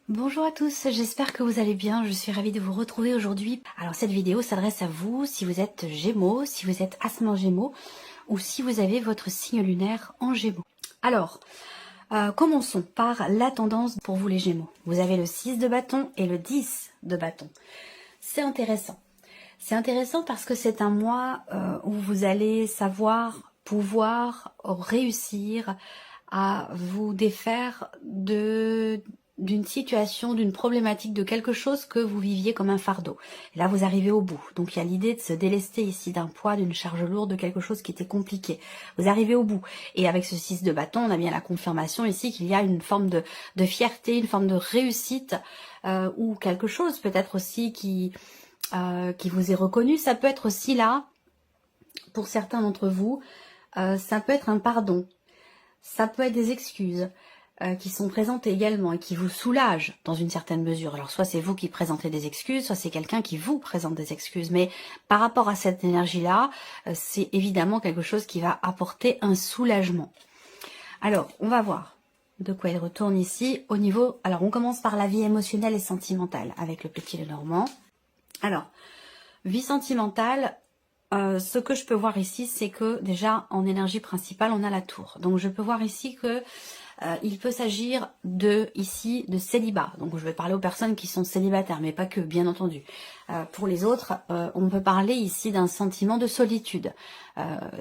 Bonjour à tous, j'espère que vous allez bien, je suis ravie de vous retrouver aujourd'hui. Alors cette vidéo s'adresse à vous si vous êtes Gémeaux, si vous êtes ascendant Gémeaux ou si vous avez votre signe lunaire en Gémeaux. Alors, commençons par la tendance pour vous les Gémeaux. Vous avez le 6 de bâton et le 10 de bâton. C'est intéressant. C'est intéressant parce que c'est un mois où vous allez savoir, pouvoir réussir à vous défaire d'une situation, d'une problématique, de quelque chose que vous viviez comme un fardeau. Et là, vous arrivez au bout. Donc, il y a l'idée de se délester ici d'un poids, d'une charge lourde, de quelque chose qui était compliqué. Vous arrivez au bout. Et avec ce 6 de bâton, on a bien la confirmation ici qu'il y a une forme de fierté, une forme de réussite, ou quelque chose peut-être aussi qui vous est reconnu. Ça peut être aussi là, pour certains d'entre vous, ça peut être un pardon. Ça peut être des excuses qui sont présentées également et qui vous soulagent dans une certaine mesure. Alors soit c'est vous qui présentez des excuses, soit c'est quelqu'un qui vous présente des excuses. Mais par rapport à cette énergie-là, c'est évidemment quelque chose qui va apporter un soulagement. Alors, on va voir de quoi il retourne ici au niveau... Alors, on commence par la vie émotionnelle et sentimentale avec le petit Lenormand. Alors, vie sentimentale... ce que je peux voir ici, c'est que déjà en énergie principale, on a la tour. Donc je peux voir ici que il peut s'agir de célibat. Donc je vais parler aux personnes qui sont célibataires, mais pas que, bien entendu. Pour les autres, on peut parler ici d'un sentiment de solitude.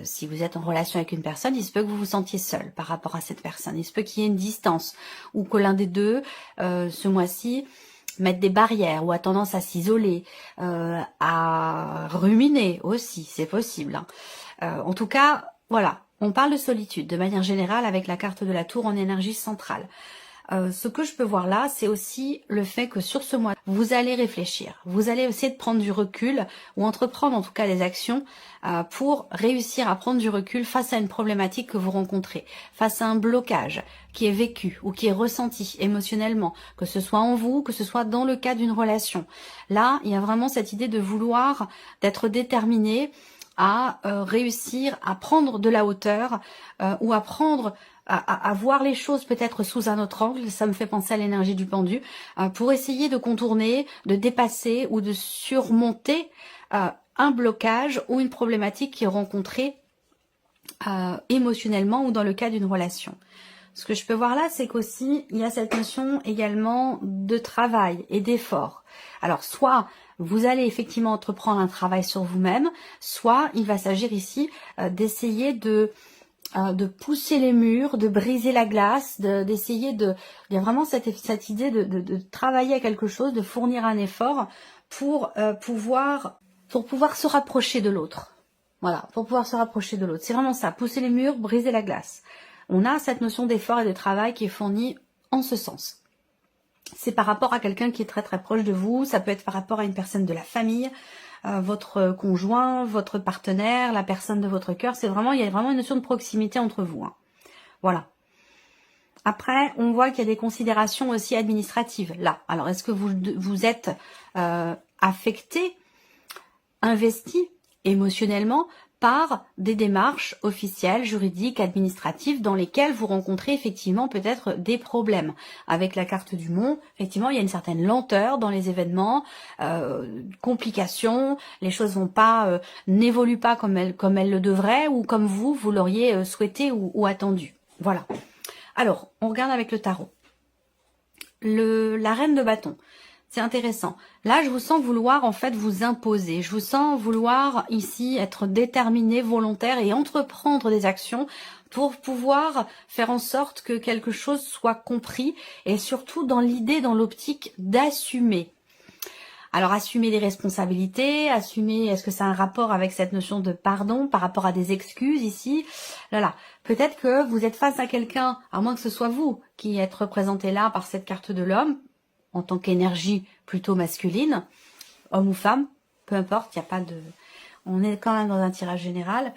Si vous êtes en relation avec une personne, il se peut que vous vous sentiez seul par rapport à cette personne. Il se peut qu'il y ait une distance ou que l'un des deux, ce mois-ci, mettre des barrières ou a tendance à s'isoler, à ruminer aussi, c'est possible. En tout cas, voilà, on parle de solitude de manière générale avec la carte de la tour en énergie centrale. Ce que je peux voir là, c'est aussi le fait que sur ce mois, vous allez réfléchir, vous allez essayer de prendre du recul ou entreprendre en tout cas des actions pour réussir à prendre du recul face à une problématique que vous rencontrez, face à un blocage qui est vécu ou qui est ressenti émotionnellement, que ce soit en vous, que ce soit dans le cas d'une relation. Là, il y a vraiment cette idée de vouloir, d'être déterminé à réussir à prendre de la hauteur ou à prendre à voir les choses peut-être sous un autre angle, ça me fait penser à l'énergie du pendu, pour essayer de contourner, de dépasser ou de surmonter un blocage ou une problématique qui est rencontrée émotionnellement ou dans le cas d'une relation. Ce que je peux voir là, c'est qu'aussi, il y a cette notion également de travail et d'effort. Alors, soit vous allez effectivement entreprendre un travail sur vous-même, soit il va s'agir ici d'essayer de pousser les murs, de briser la glace, d'essayer il y a vraiment cette idée de travailler à quelque chose, de fournir un effort pour pouvoir se rapprocher de l'autre. Voilà, pour pouvoir se rapprocher de l'autre. C'est vraiment ça, pousser les murs, briser la glace. On a cette notion d'effort et de travail qui est fournie en ce sens. C'est par rapport à quelqu'un qui est très très proche de vous, ça peut être par rapport à une personne de la famille, votre conjoint, votre partenaire, la personne de votre cœur. Il y a vraiment une notion de proximité entre vous. Hein. Voilà. Après, on voit qu'il y a des considérations aussi administratives là. Alors, est-ce que vous êtes affecté, investi émotionnellement par des démarches officielles, juridiques, administratives dans lesquelles vous rencontrez effectivement peut-être des problèmes. Avec la carte du Mont, effectivement, il y a une certaine lenteur dans les événements, complications, les choses n'évoluent pas comme elles le devraient ou comme vous l'auriez souhaité ou attendu. Voilà. Alors, on regarde avec le tarot. La reine de bâton. C'est intéressant. Là, je vous sens vouloir en fait vous imposer. Je vous sens vouloir ici être déterminé, volontaire et entreprendre des actions pour pouvoir faire en sorte que quelque chose soit compris et surtout dans l'idée, dans l'optique d'assumer. Alors, assumer les responsabilités, assumer, est-ce que ça a un rapport avec cette notion de pardon par rapport à des excuses ici? Là. Peut-être que vous êtes face à quelqu'un, à moins que ce soit vous qui êtes représenté là par cette carte de l'homme, en tant qu'énergie plutôt masculine, homme ou femme, peu importe, il n'y a pas de... On est quand même dans un tirage général.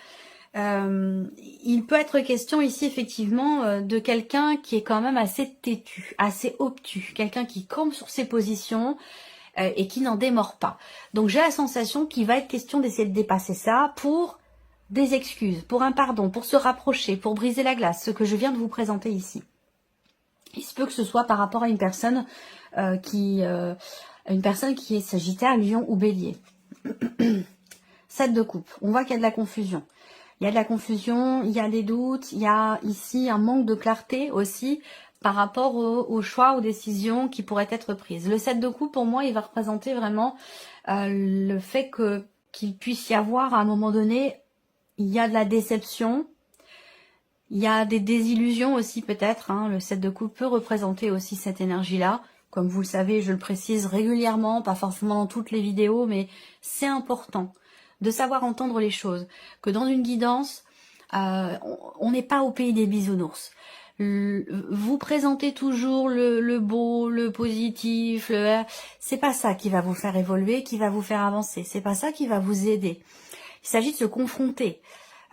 Il peut être question ici effectivement de quelqu'un qui est quand même assez têtu, assez obtus, quelqu'un qui campe sur ses positions et qui n'en démord pas. Donc j'ai la sensation qu'il va être question d'essayer de dépasser ça pour des excuses, pour un pardon, pour se rapprocher, pour briser la glace, ce que je viens de vous présenter ici. Il se peut que ce soit par rapport à une personne qui est Sagittaire, Lion ou Bélier. 7 de coupe. On voit qu'il y a de la confusion. Il y a de la confusion, il y a des doutes, il y a ici un manque de clarté aussi par rapport aux choix, aux décisions qui pourraient être prises. Le 7 de coupe, pour moi, il va représenter vraiment le fait qu'il puisse y avoir, à un moment donné, il y a de la déception, il y a des désillusions aussi peut-être. Hein. Le 7 de coupe peut représenter aussi cette énergie-là. Comme vous le savez, je le précise régulièrement, pas forcément dans toutes les vidéos, mais c'est important de savoir entendre les choses. Que dans une guidance, on n'est pas au pays des bisounours. Vous présentez toujours le beau, le positif, c'est pas ça qui va vous faire évoluer, qui va vous faire avancer. C'est pas ça qui va vous aider. Il s'agit de se confronter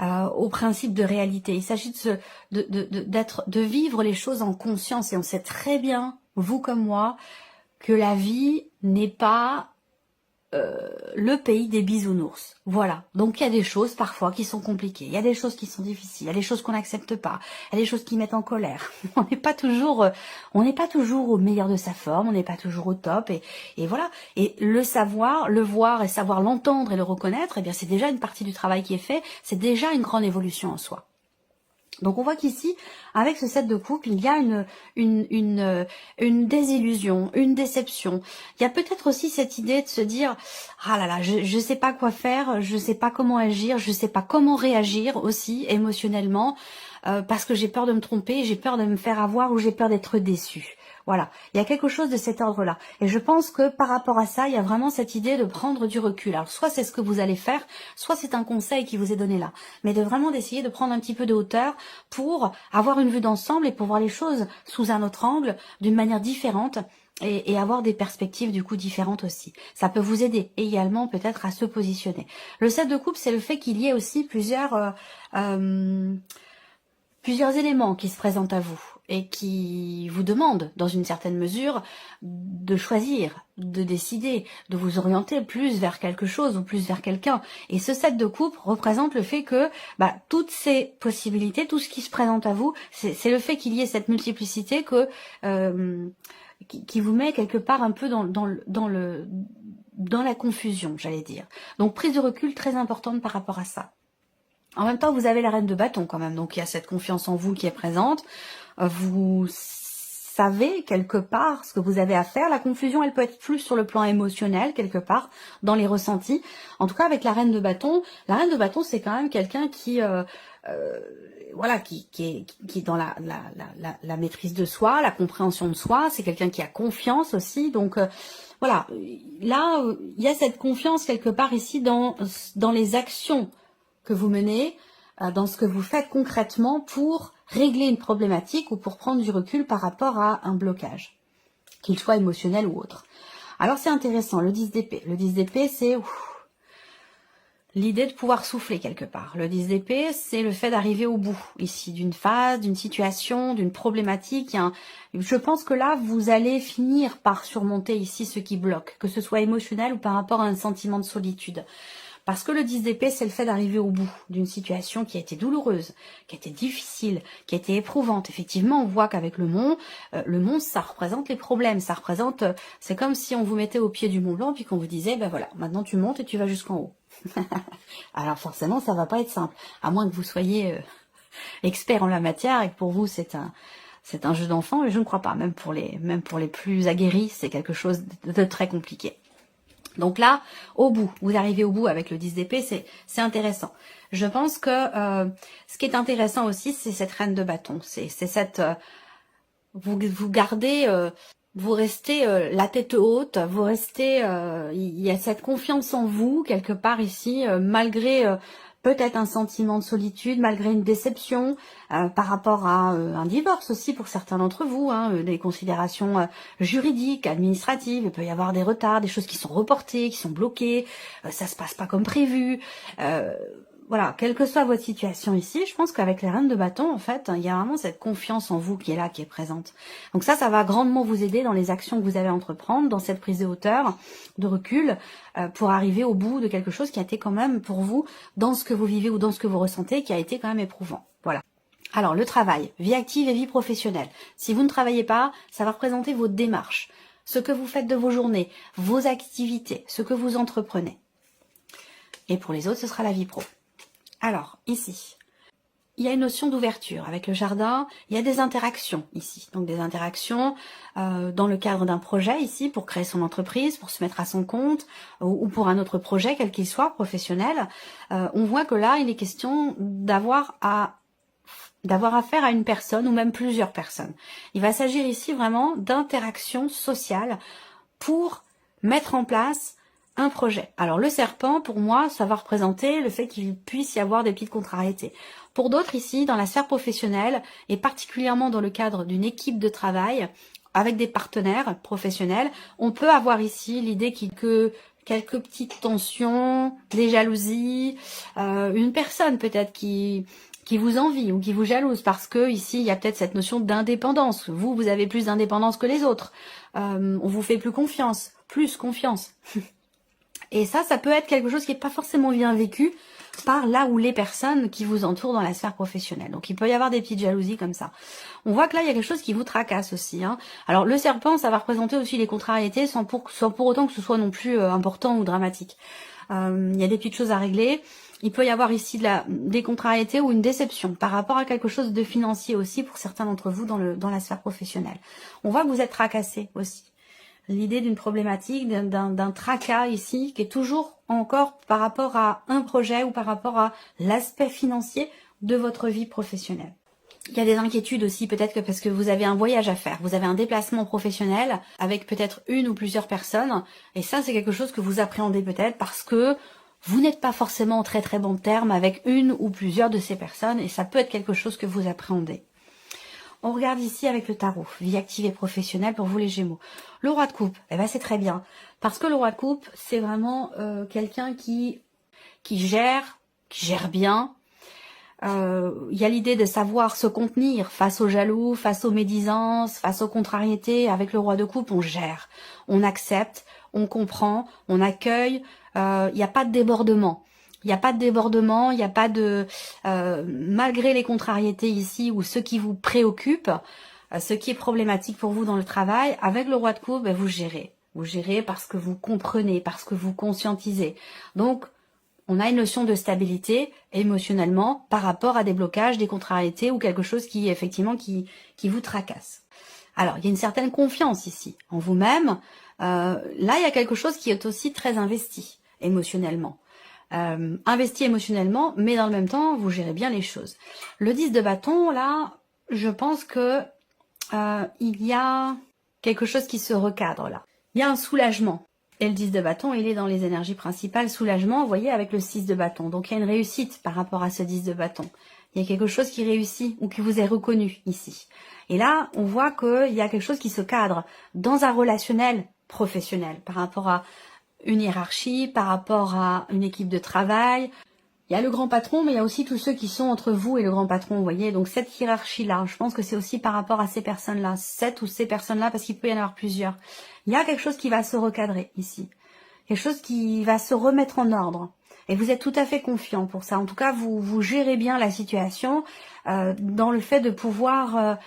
au principe de réalité. Il s'agit de vivre les choses en conscience. Et on sait très bien, vous comme moi, que la vie n'est pas le pays des bisounours. Voilà. Donc il y a des choses parfois qui sont compliquées. Il y a des choses qui sont difficiles. Il y a des choses qu'on n'accepte pas. Il y a des choses qui mettent en colère. On n'est pas toujours au meilleur de sa forme. On n'est pas toujours au top. Et voilà. Et le savoir, le voir et savoir l'entendre et le reconnaître, eh bien c'est déjà une partie du travail qui est fait. C'est déjà une grande évolution en soi. Donc on voit qu'ici, avec ce 7 de coupe, il y a une désillusion, une déception. Il y a peut-être aussi cette idée de se dire « Ah là là, je sais pas quoi faire, je sais pas comment agir, je sais pas comment réagir aussi émotionnellement, parce que j'ai peur de me tromper, j'ai peur de me faire avoir ou j'ai peur d'être déçu. » Voilà, il y a quelque chose de cet ordre-là. Et je pense que par rapport à ça, il y a vraiment cette idée de prendre du recul. Alors soit c'est ce que vous allez faire, soit c'est un conseil qui vous est donné là. Mais de vraiment d'essayer de prendre un petit peu de hauteur pour avoir une vue d'ensemble et pour voir les choses sous un autre angle, d'une manière différente. Et avoir des perspectives du coup différentes aussi. Ça peut vous aider également peut-être à se positionner. Le 7 de coupe, c'est le fait qu'il y ait aussi plusieurs éléments qui se présentent à vous et qui vous demandent, dans une certaine mesure, de choisir, de décider, de vous orienter plus vers quelque chose ou plus vers quelqu'un. Et ce 7 de coupe représente le fait que toutes ces possibilités, tout ce qui se présente à vous, c'est le fait qu'il y ait cette multiplicité qui vous met quelque part un peu dans la confusion, j'allais dire. Donc prise de recul très importante par rapport à ça. En même temps, vous avez la reine de bâton quand même, donc il y a cette confiance en vous qui est présente. Vous savez quelque part ce que vous avez à faire. La confusion, elle peut être plus sur le plan émotionnel, quelque part, dans les ressentis. En tout cas, avec la reine de bâton, c'est quand même quelqu'un qui est dans la maîtrise de soi, la compréhension de soi. C'est quelqu'un qui a confiance aussi, donc... voilà, là, il y a cette confiance quelque part ici dans les actions que vous menez, dans ce que vous faites concrètement pour régler une problématique ou pour prendre du recul par rapport à un blocage, qu'il soit émotionnel ou autre. Alors c'est intéressant, le 10 d'épée. Le 10 d'épée, c'est l'idée de pouvoir souffler quelque part. Le 10 d'épée, c'est le fait d'arriver au bout, ici, d'une phase, d'une situation, d'une problématique. Je pense que là, vous allez finir par surmonter ici ce qui bloque, que ce soit émotionnel ou par rapport à un sentiment de solitude. Parce que le 10 d'épée, c'est le fait d'arriver au bout d'une situation qui a été douloureuse, qui a été difficile, qui a été éprouvante. Effectivement, on voit qu'avec le mont, ça représente les problèmes. Ça représente, c'est comme si on vous mettait au pied du Mont Blanc puis qu'on vous disait, voilà, maintenant tu montes et tu vas jusqu'en haut. Alors forcément, ça va pas être simple, à moins que vous soyez expert en la matière et que pour vous c'est un jeu d'enfant. Mais je ne crois pas. Même pour les plus aguerris, c'est quelque chose de très compliqué. Donc là, au bout, vous arrivez au bout avec le 10 d'épée, c'est intéressant. Je pense que ce qui est intéressant aussi, c'est cette reine de bâton. C'est cette... vous gardez... vous restez la tête haute, vous restez... il y a cette confiance en vous, quelque part ici, malgré... peut-être un sentiment de solitude, malgré une déception par rapport à un divorce aussi pour certains d'entre vous, des considérations juridiques, administratives, il peut y avoir des retards, des choses qui sont reportées, qui sont bloquées, ça se passe pas comme prévu. Voilà, quelle que soit votre situation ici, je pense qu'avec les reines de bâton, en fait, il y a vraiment cette confiance en vous qui est là, qui est présente. Donc ça va grandement vous aider dans les actions que vous allez entreprendre, dans cette prise de hauteur, de recul, pour arriver au bout de quelque chose qui a été quand même, pour vous, dans ce que vous vivez ou dans ce que vous ressentez, qui a été quand même éprouvant. Voilà. Alors, le travail, vie active et vie professionnelle. Si vous ne travaillez pas, ça va représenter vos démarches, ce que vous faites de vos journées, vos activités, ce que vous entreprenez. Et pour les autres, ce sera la vie pro. Alors, ici, il y a une notion d'ouverture. Avec le jardin, il y a des interactions ici. Donc des interactions dans le cadre d'un projet ici, pour créer son entreprise, pour se mettre à son compte, ou pour un autre projet, quel qu'il soit, professionnel. On voit que là, il est question d'avoir affaire à une personne ou même plusieurs personnes. Il va s'agir ici vraiment d'interactions sociales pour mettre en place un projet. Alors le serpent, pour moi, ça va représenter le fait qu'il puisse y avoir des petites contrariétés. Pour d'autres ici, dans la sphère professionnelle, et particulièrement dans le cadre d'une équipe de travail, avec des partenaires professionnels, on peut avoir ici l'idée que quelques petites tensions, des jalousies, une personne peut-être qui vous envie ou qui vous jalouse parce que ici il y a peut-être cette notion d'indépendance. Vous avez plus d'indépendance que les autres. On vous fait plus confiance. Et ça peut être quelque chose qui n'est pas forcément bien vécu par là où les personnes qui vous entourent dans la sphère professionnelle. Donc il peut y avoir des petites jalousies comme ça. On voit que là il y a quelque chose qui vous tracasse aussi. Alors le serpent, ça va représenter aussi les contrariétés sans pour autant que ce soit non plus important ou dramatique. Il y a des petites choses à régler. Il peut y avoir ici des contrariétés ou une déception par rapport à quelque chose de financier aussi pour certains d'entre vous dans la sphère professionnelle. On voit que vous êtes tracassé aussi. L'idée d'une problématique, d'un tracas ici, qui est toujours encore par rapport à un projet ou par rapport à l'aspect financier de votre vie professionnelle. Il y a des inquiétudes aussi, peut-être que parce que vous avez un voyage à faire, vous avez un déplacement professionnel avec peut-être une ou plusieurs personnes, et ça c'est quelque chose que vous appréhendez peut-être parce que vous n'êtes pas forcément en très très bon terme avec une ou plusieurs de ces personnes, et ça peut être quelque chose que vous appréhendez. On regarde ici avec le tarot, vie active et professionnelle pour vous les Gémeaux. Le roi de coupe, c'est très bien. Parce que le roi de coupe, c'est vraiment quelqu'un qui gère bien. Il y a l'idée de savoir se contenir face aux jaloux, face aux médisances, face aux contrariétés. Avec le roi de coupe, on gère, on accepte, on comprend, on accueille. Il n'y a pas de débordement. Il n'y a pas de débordement, il n'y a pas de... malgré les contrariétés ici ou ce qui vous préoccupe, ce qui est problématique pour vous dans le travail, avec le roi de coupe, vous gérez. Vous gérez parce que vous comprenez, parce que vous conscientisez. Donc, on a une notion de stabilité émotionnellement par rapport à des blocages, des contrariétés ou quelque chose qui, effectivement, qui vous tracasse. Alors, il y a une certaine confiance ici en vous-même. Là, il y a quelque chose qui est aussi très investi émotionnellement. Investi émotionnellement, mais dans le même temps, vous gérez bien les choses. Le 10 de bâton, là, je pense que il y a quelque chose qui se recadre là. Il y a un soulagement. Et le 10 de bâton, il est dans les énergies principales, soulagement, vous voyez, avec le 6 de bâton. Donc il y a une réussite par rapport à ce 10 de bâton. Il y a quelque chose qui réussit ou qui vous est reconnu ici. Et là, on voit qu'il y a quelque chose qui se cadre dans un relationnel professionnel par rapport à une hiérarchie, par rapport à une équipe de travail. Il y a le grand patron, mais il y a aussi tous ceux qui sont entre vous et le grand patron, vous voyez. Donc cette hiérarchie-là, je pense que c'est aussi par rapport à ces personnes-là, cette ou ces personnes-là, parce qu'il peut y en avoir plusieurs. Il y a quelque chose qui va se recadrer ici. Quelque chose qui va se remettre en ordre. Et vous êtes tout à fait confiant pour ça. En tout cas, vous gérez bien la situation dans le fait de pouvoir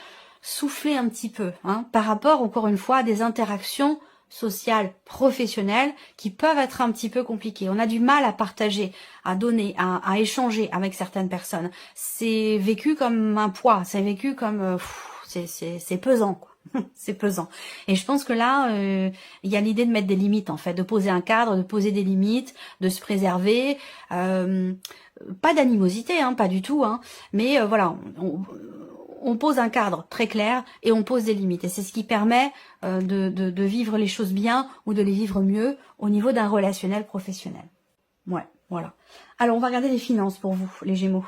souffler un petit peu, par rapport, encore une fois, à des interactions sociales, professionnelles, qui peuvent être un petit peu compliquées. On a du mal à partager, à donner, à échanger avec certaines personnes. C'est vécu comme un poids, c'est vécu comme... c'est pesant, quoi. C'est pesant. Et je pense que là, il y a l'idée de mettre des limites, en fait, de poser un cadre, de poser des limites, de se préserver. Pas d'animosité, pas du tout, mais voilà, on pose un cadre très clair et on pose des limites. Et c'est ce qui permet de vivre les choses bien ou de les vivre mieux au niveau d'un relationnel professionnel. Ouais, voilà. Alors, on va regarder les finances pour vous, les Gémeaux.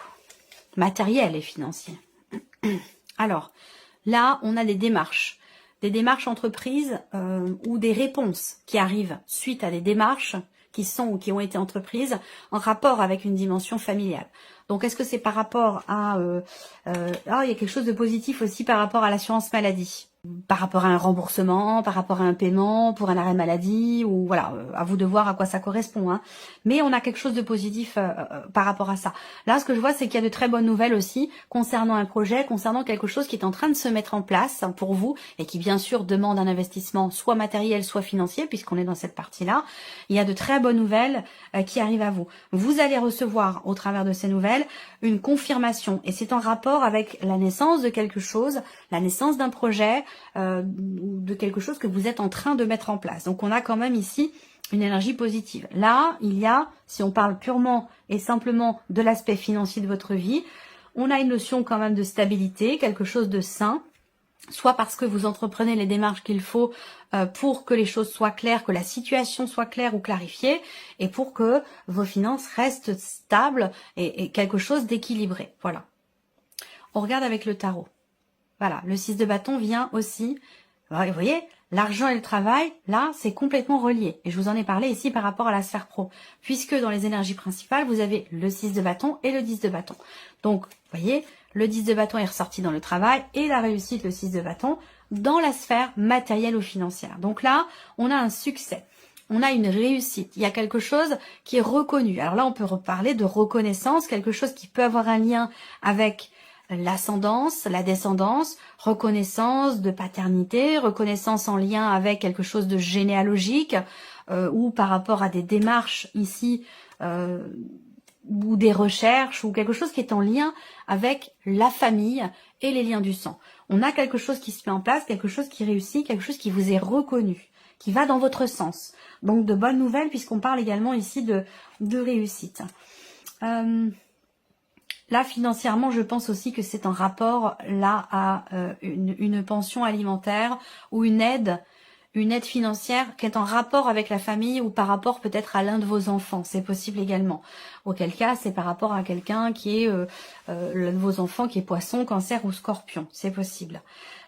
Matériels et financiers. Alors, là, on a des démarches entreprises ou des réponses qui arrivent suite à des démarches qui sont ou qui ont été entreprises en rapport avec une dimension familiale. Donc, est-ce que c'est par rapport à... il y a quelque chose de positif aussi par rapport à l'assurance maladie. par rapport à un remboursement, par rapport à un paiement, pour un arrêt maladie, ou voilà, à vous de voir à quoi ça correspond. Hein. Mais on a quelque chose de positif par rapport à ça. Là, ce que je vois, c'est qu'il y a de très bonnes nouvelles aussi concernant un projet, concernant quelque chose qui est en train de se mettre en place pour vous, et qui bien sûr demande un investissement soit matériel, soit financier, puisqu'on est dans cette partie-là. Il y a de très bonnes nouvelles qui arrivent à vous. Vous allez recevoir, au travers de ces nouvelles, une confirmation, et c'est en rapport avec la naissance de quelque chose, la naissance d'un projet, de quelque chose que vous êtes en train de mettre en place. Donc on a quand même ici une énergie positive. Là, il y a, si on parle purement et simplement de l'aspect financier de votre vie, on a une notion quand même de stabilité, quelque chose de sain, soit parce que vous entreprenez les démarches qu'il faut pour que les choses soient claires, que la situation soit claire ou clarifiée, et pour que vos finances restent stables et quelque chose d'équilibré. Voilà. On regarde avec le tarot. Voilà, le 6 de bâton vient aussi, vous voyez, l'argent et le travail, là, c'est complètement relié. Et je vous en ai parlé ici par rapport à la sphère pro. Puisque dans les énergies principales, vous avez le 6 de bâton et le 10 de bâton. Donc, vous voyez, le 10 de bâton est ressorti dans le travail et la réussite, le 6 de bâton, dans la sphère matérielle ou financière. Donc là, on a un succès. On a une réussite. Il y a quelque chose qui est reconnu. Alors là, on peut reparler de reconnaissance, quelque chose qui peut avoir un lien avec l'ascendance, la descendance, reconnaissance de paternité, reconnaissance en lien avec quelque chose de généalogique ou par rapport à des démarches ici ou des recherches ou quelque chose qui est en lien avec la famille et les liens du sang. On a quelque chose qui se met en place, quelque chose qui réussit, quelque chose qui vous est reconnu, qui va dans votre sens. Donc de bonnes nouvelles puisqu'on parle également ici de réussite. Là, financièrement, je pense aussi que c'est en rapport là à une pension alimentaire ou une aide financière qui est en rapport avec la famille ou par rapport peut-être à l'un de vos enfants. C'est possible également. Auquel cas, c'est par rapport à quelqu'un qui est l'un de vos enfants qui est poisson, cancer ou scorpion. C'est possible.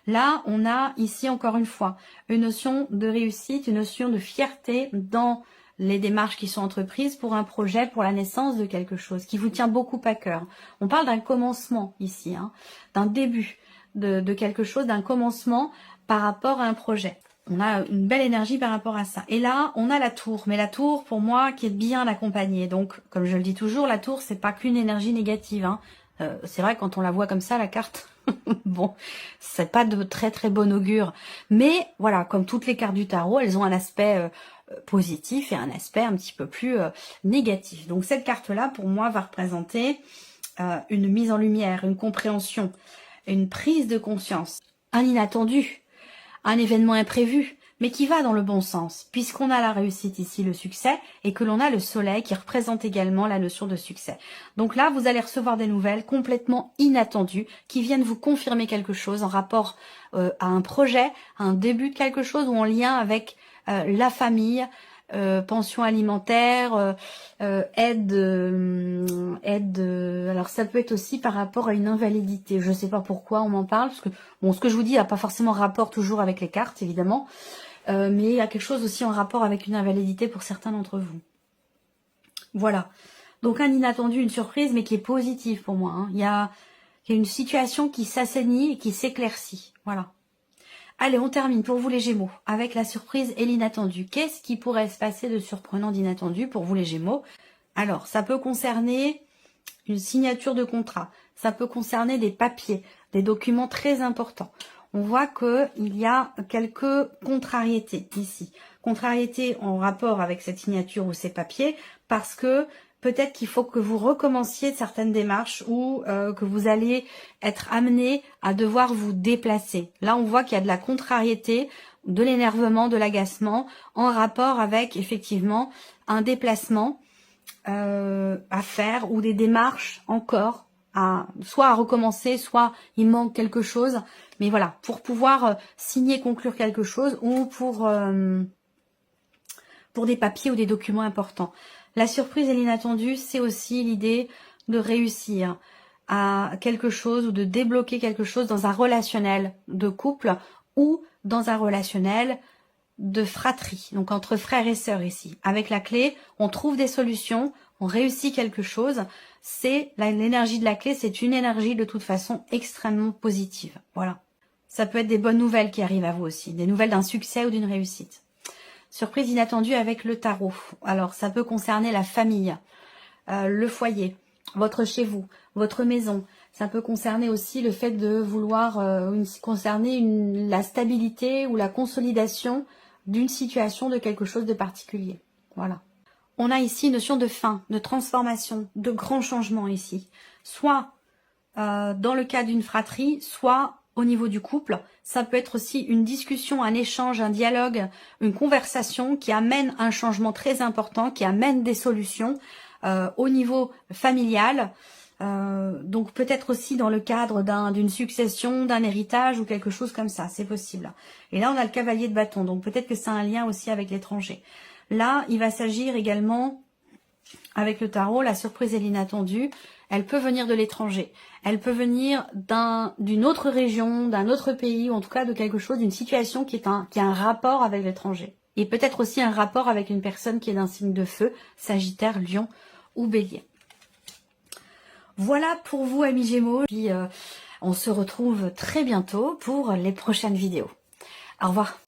Là, on a ici encore une fois une notion de réussite, une notion de fierté dans les démarches qui sont entreprises pour un projet, pour la naissance de quelque chose qui vous tient beaucoup à cœur. On parle d'un commencement ici, hein, d'un début de quelque chose, d'un commencement par rapport à un projet. On a une belle énergie par rapport à ça. Et là, on a la tour. Mais la tour, pour moi, qui est bien accompagnée. Donc, comme je le dis toujours, la tour, c'est pas qu'une énergie négative. Hein. C'est vrai, quand on la voit comme ça, la carte, bon, c'est pas de très très bon augure. Mais voilà, comme toutes les cartes du tarot, elles ont un aspect positif et un aspect un petit peu plus négatif. Donc cette carte-là, pour moi, va représenter une mise en lumière, une compréhension, une prise de conscience, un inattendu, un événement imprévu, mais qui va dans le bon sens, puisqu'on a la réussite ici, le succès, et que l'on a le soleil qui représente également la notion de succès. Donc là, vous allez recevoir des nouvelles complètement inattendues, qui viennent vous confirmer quelque chose en rapport à un projet, à un début de quelque chose, ou en lien avec la famille, pension alimentaire, aide, alors ça peut être aussi par rapport à une invalidité. Je ne sais pas pourquoi on m'en parle, parce que bon, ce que je vous dis n'a pas forcément rapport toujours avec les cartes, évidemment, mais il y a quelque chose aussi en rapport avec une invalidité pour certains d'entre vous. Voilà. Donc un inattendu, une surprise, mais qui est positive pour moi. Hein. Il y a une situation qui s'assainit et qui s'éclaircit. Voilà. Allez, on termine pour vous les Gémeaux, avec la surprise et l'inattendu. Qu'est-ce qui pourrait se passer de surprenant, d'inattendu pour vous les Gémeaux? Alors, ça peut concerner une signature de contrat, ça peut concerner des papiers, des documents très importants. On voit qu'il y a quelques contrariétés ici. Contrariétés en rapport avec cette signature ou ces papiers, parce que peut-être qu'il faut que vous recommenciez certaines démarches ou que vous allez être amené à devoir vous déplacer. Là, on voit qu'il y a de la contrariété, de l'énervement, de l'agacement en rapport avec effectivement un déplacement à faire ou des démarches encore soit à recommencer, soit il manque quelque chose. Mais voilà, pour pouvoir signer, conclure quelque chose ou pour des papiers ou des documents importants. La surprise et l'inattendu, c'est aussi l'idée de réussir à quelque chose ou de débloquer quelque chose dans un relationnel de couple ou dans un relationnel de fratrie, donc entre frères et sœurs ici. Avec la clé, on trouve des solutions, on réussit quelque chose. C'est l'énergie de la clé, c'est une énergie de toute façon extrêmement positive. Voilà. Ça peut être des bonnes nouvelles qui arrivent à vous aussi, des nouvelles d'un succès ou d'une réussite. Surprise inattendue avec le tarot. Alors, ça peut concerner la famille, le foyer, votre chez vous, votre maison. Ça peut concerner aussi le fait de vouloir la stabilité ou la consolidation d'une situation, de quelque chose de particulier. Voilà. On a ici une notion de fin, de transformation, de grand changement ici. Soit dans le cas d'une fratrie, soit au niveau du couple. Ça peut être aussi une discussion, un échange, un dialogue, une conversation qui amène un changement très important, qui amène des solutions au niveau familial. Donc peut-être aussi dans le cadre d'une succession, d'un héritage ou quelque chose comme ça, c'est possible. Et là on a le cavalier de bâton, donc peut-être que ça a un lien aussi avec l'étranger. Là il va s'agir également, avec le tarot, la surprise et l'inattendu, elle peut venir de l'étranger, elle peut venir d'une autre région, d'un autre pays, ou en tout cas de quelque chose, d'une situation qui a un rapport avec l'étranger. Et peut-être aussi un rapport avec une personne qui est d'un signe de feu, Sagittaire, Lion ou Bélier. Voilà pour vous, amis Gémeaux. Puis on se retrouve très bientôt pour les prochaines vidéos. Au revoir.